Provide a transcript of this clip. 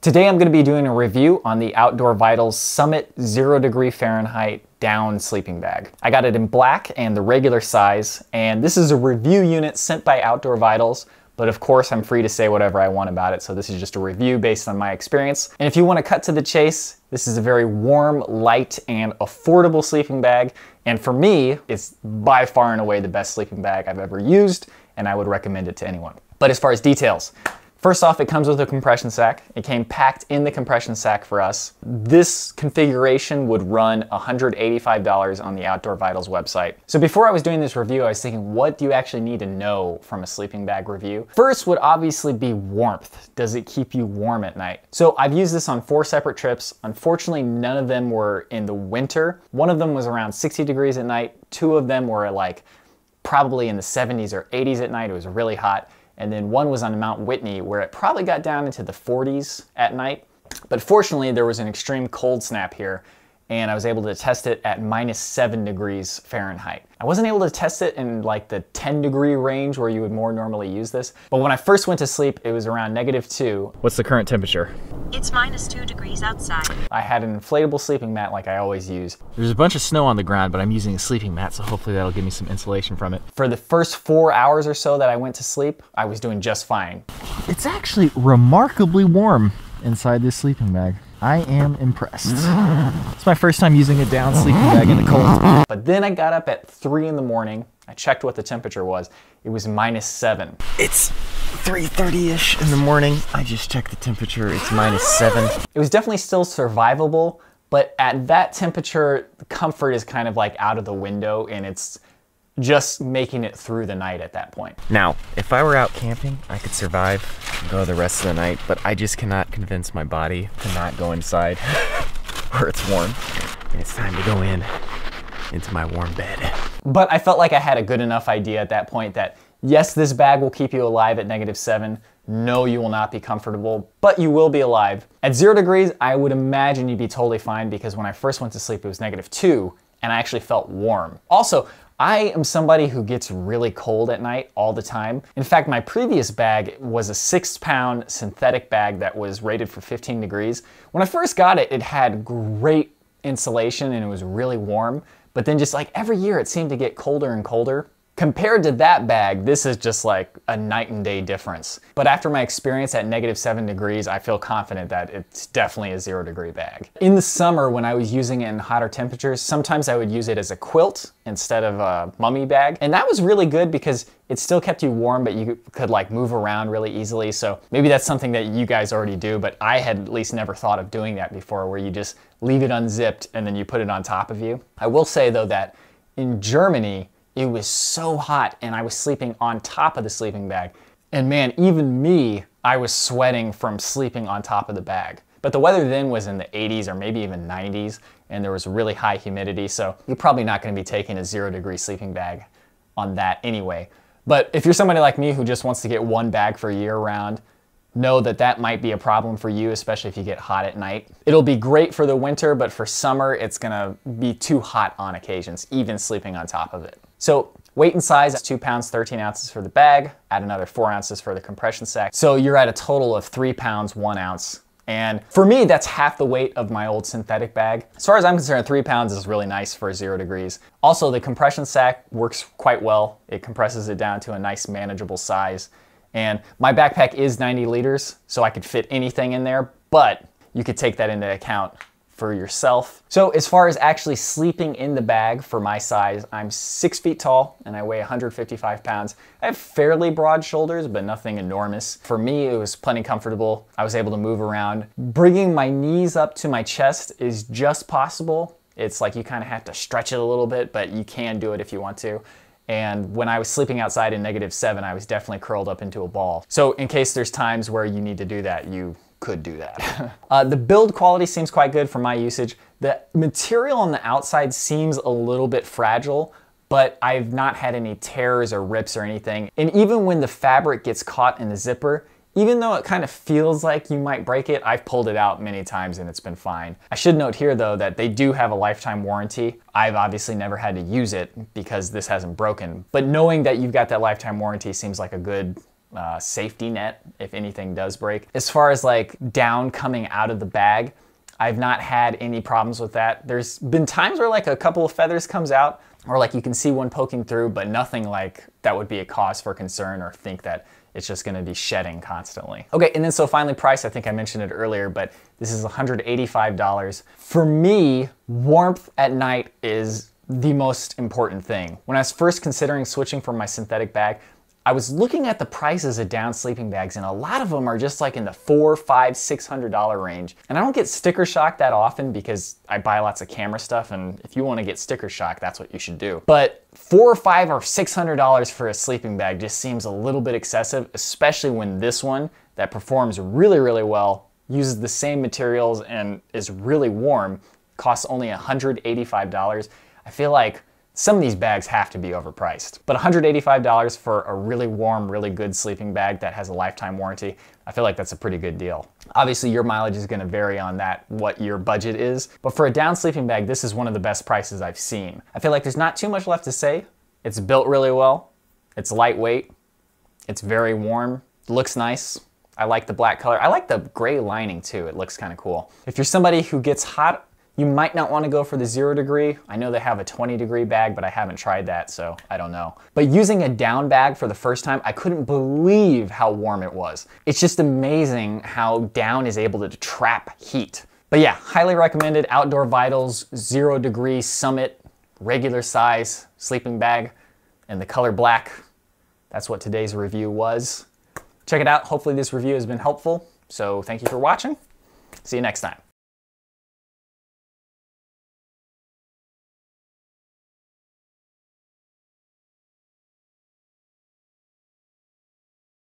Today I'm going to be doing a review on the Outdoor Vitals Summit 0 degree Fahrenheit down sleeping bag. I got it in black and the regular size, and this is a review unit sent by Outdoor Vitals, but of course I'm free to say whatever I want about it, so this is just a review based on my experience. And if you want to cut to the chase, this is a very warm, light, and affordable sleeping bag, and for me, it's by far and away the best sleeping bag I've ever used, and I would recommend it to anyone. But as far as details, first off, it comes with a compression sack. It came packed in the compression sack for us. This configuration would run $185 on the Outdoor Vitals website. So before I was doing this review, I was thinking, what do you actually need to know from a sleeping bag review? First would obviously be warmth. Does it keep you warm at night? So I've used this on 4 separate trips. Unfortunately, none of them were in the winter. One of them was around 60 degrees at night. 2 of them were like probably in the 70s or 80s at night. It was really hot. And then one was on Mount Whitney where it probably got down into the 40s at night. But fortunately, there was an extreme cold snap here, and I was able to test it at -7 degrees Fahrenheit. I wasn't able to test it in like the 10-degree range where you would more normally use this, but when I first went to sleep, it was around -2. What's the current temperature? It's -2 degrees outside. I had an inflatable sleeping mat like I always use. There's a bunch of snow on the ground, but I'm using a sleeping mat, so hopefully that'll give me some insulation from it. For the first 4 hours or so that I went to sleep, I was doing just fine. It's actually remarkably warm inside this sleeping bag. I am impressed. It's my first time using a down sleeping bag in the cold. But then I got up at 3 in the morning. I checked what the temperature was. It was -7. It's 3:30-ish in the morning. I just checked the temperature. It's -7. It was definitely still survivable, but at that temperature, the comfort is kind of like out of the window, and it's just making it through the night at that point. Now, if I were out camping, I could survive and go the rest of the night, but I just cannot convince my body to not go inside where it's warm. And it's time to go into my warm bed. But I felt like I had a good enough idea at that point that yes, this bag will keep you alive at -7. No, you will not be comfortable, but you will be alive. At 0 degrees, I would imagine you'd be totally fine because when I first went to sleep, it was -2 and I actually felt warm. Also, I am somebody who gets really cold at night all the time. In fact, my previous bag was a 6-pound synthetic bag that was rated for 15 degrees. When I first got it, it had great insulation and it was really warm, but then just like every year it seemed to get colder and colder. Compared to that bag, this is just like a night and day difference. But after my experience at -7 degrees, I feel confident that it's definitely a 0 degree bag. In the summer, when I was using it in hotter temperatures, sometimes I would use it as a quilt instead of a mummy bag. And that was really good because it still kept you warm, but you could like move around really easily. So maybe that's something that you guys already do, but I had at least never thought of doing that before, where you just leave it unzipped and then you put it on top of you. I will say though that in Germany, it was so hot and I was sleeping on top of the sleeping bag. And man, even me, I was sweating from sleeping on top of the bag. But the weather then was in the 80s or maybe even 90s, and there was really high humidity, so you're probably not gonna be taking a 0 degree sleeping bag on that anyway. But if you're somebody like me who just wants to get one bag for year round, know that that might be a problem for you, especially if you get hot at night. It'll be great for the winter, but for summer, it's gonna be too hot on occasions, even sleeping on top of it. So weight and size, 2 pounds, 13 ounces for the bag, add another 4 ounces for the compression sack. So you're at a total of 3 pounds, 1 ounce. And for me, that's half the weight of my old synthetic bag. As far as I'm concerned, 3 pounds is really nice for 0 degrees. Also, the compression sack works quite well. It compresses it down to a nice manageable size. And my backpack is 90 liters, so I could fit anything in there, but you could take that into account for yourself. So as far as actually sleeping in the bag for my size, I'm 6 feet tall and I weigh 155 pounds. I have fairly broad shoulders, but nothing enormous. For me, it was plenty comfortable. I was able to move around. Bringing my knees up to my chest is just possible. It's like you kind of have to stretch it a little bit, but you can do it if you want to. And when I was sleeping outside in -7, I was definitely curled up into a ball. So in case there's times where you need to do that, you could do that. The build quality seems quite good for my usage. The material on the outside seems a little bit fragile, but I've not had any tears or rips or anything. And even when the fabric gets caught in the zipper, even though it kind of feels like you might break it, I've pulled it out many times and it's been fine. I should note here though that they do have a lifetime warranty. I've obviously never had to use it because this hasn't broken, but knowing that you've got that lifetime warranty seems like a good safety net if anything does break. As far as like down coming out of the bag, I've not had any problems with that. There's been times where like a couple of feathers comes out, or like you can see one poking through, but nothing like that would be a cause for concern or think that it's just gonna be shedding constantly. Okay, and then so finally price, I think I mentioned it earlier, but this is $185. For me, warmth at night is the most important thing. When I was first considering switching from my synthetic bag, I was looking at the prices of down sleeping bags, and a lot of them are just like in the $400, $500, $600 range. And I don't get sticker shock that often because I buy lots of camera stuff, and if you want to get sticker shock, that's what you should do. But $400 or $500 or $600 for a sleeping bag just seems a little bit excessive, especially when this one that performs really, really well, uses the same materials and is really warm, costs only $185. I feel like some of these bags have to be overpriced. But $185 for a really warm, really good sleeping bag that has a lifetime warranty, I feel like that's a pretty good deal. Obviously, your mileage is gonna vary on that, what your budget is. But for a down sleeping bag, this is one of the best prices I've seen. I feel like there's not too much left to say. It's built really well. It's lightweight. It's very warm. Looks nice. I like the black color. I like the gray lining too. It looks kind of cool. If you're somebody who gets hot, you might not want to go for the 0 degree. I know they have a 20 degree bag, but I haven't tried that, so I don't know. But using a down bag for the first time, I couldn't believe how warm it was. It's just amazing how down is able to trap heat. But yeah, highly recommended Outdoor Vitals 0 degree Summit, regular size sleeping bag in the color black. That's what today's review was. Check it out. Hopefully this review has been helpful. So thank you for watching. See you next time.